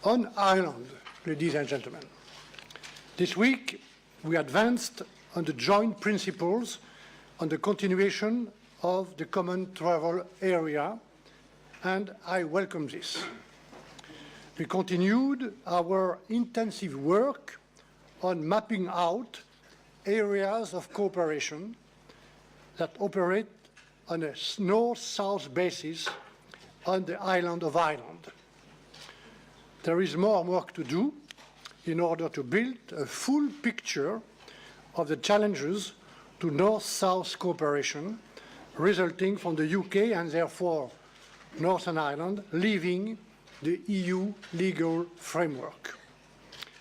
On Ireland, ladies and gentlemen, this week we advanced on the joint principles on the continuation of the common travel area, and I welcome this. We continued our intensive work on mapping out areas of cooperation that operate on a north-south basis on the island of Ireland. There is more work to do in order to build a full picture of the challenges to north-south cooperation resulting from the UK and therefore Northern Ireland leaving the EU legal framework.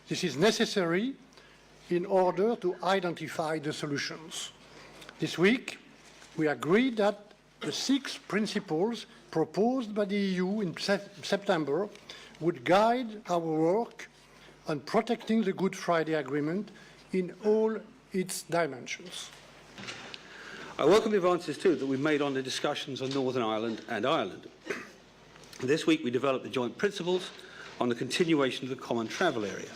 This is necessary in order to identify the solutions. This week, we agreed that the 6 principles proposed by the EU in September would guide our work on protecting the Good Friday Agreement in all its dimensions. I welcome the advances too that we've made on the discussions on Northern Ireland and Ireland. This week we developed the joint principles on the continuation of the common travel area.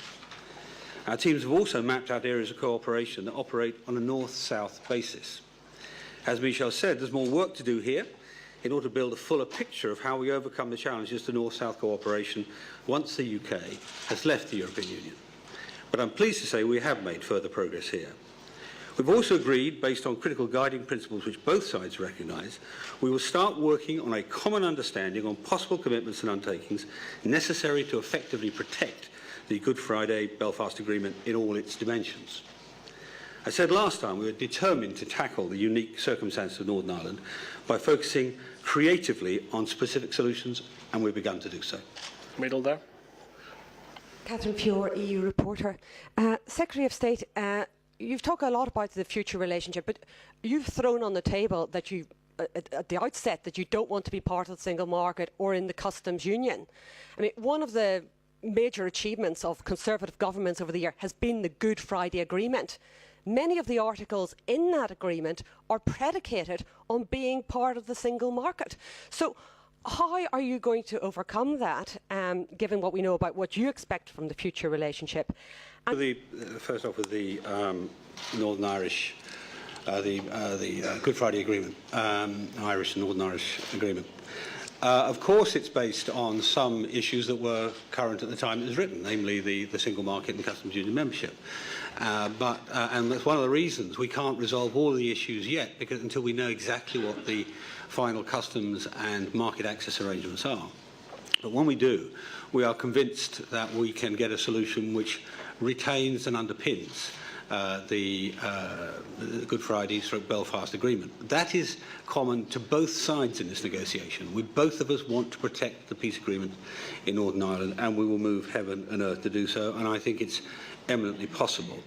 Our teams have also mapped out areas of cooperation that operate on a north-south basis. As Michel said, there's more work to do here in order to build a fuller picture of how we overcome the challenges to north-south cooperation once the UK has left the European Union. But I'm pleased to say we have made further progress here. We've also agreed, based on critical guiding principles which both sides recognise, we will start working on a common understanding on possible commitments and undertakings necessary to effectively protect the Good Friday Belfast Agreement in all its dimensions. I said last time we were determined to tackle the unique circumstances of Northern Ireland by focusing creatively on specific solutions, and we've begun to do so. Middle there. Catherine Pure, EU reporter. Secretary of State, you've talked a lot about the future relationship, but you've thrown on the table that you, at the outset, that you don't want to be part of the single market or in the customs union. I mean, one of the major achievements of Conservative governments over the year has been the Good Friday Agreement. Many of the articles in that agreement are predicated on being part of the single market. So how are you going to overcome that, given what we know about what you expect from the future relationship? First off with the Northern Irish, the Good Friday Agreement, Irish and Northern Irish Agreement. Of course it's based on some issues that were current at the time it was written, namely the single market and customs union membership. And that's one of the reasons we can't resolve all of the issues yet, because until we know exactly what the final customs and market access arrangements are. But when we do, we are convinced that we can get a solution which retains and underpins the Good Friday/Belfast Agreement. That is common to both sides in this negotiation. Both of us want to protect the peace agreement in Northern Ireland, and we will move heaven and earth to do so, and I think it's eminently possible.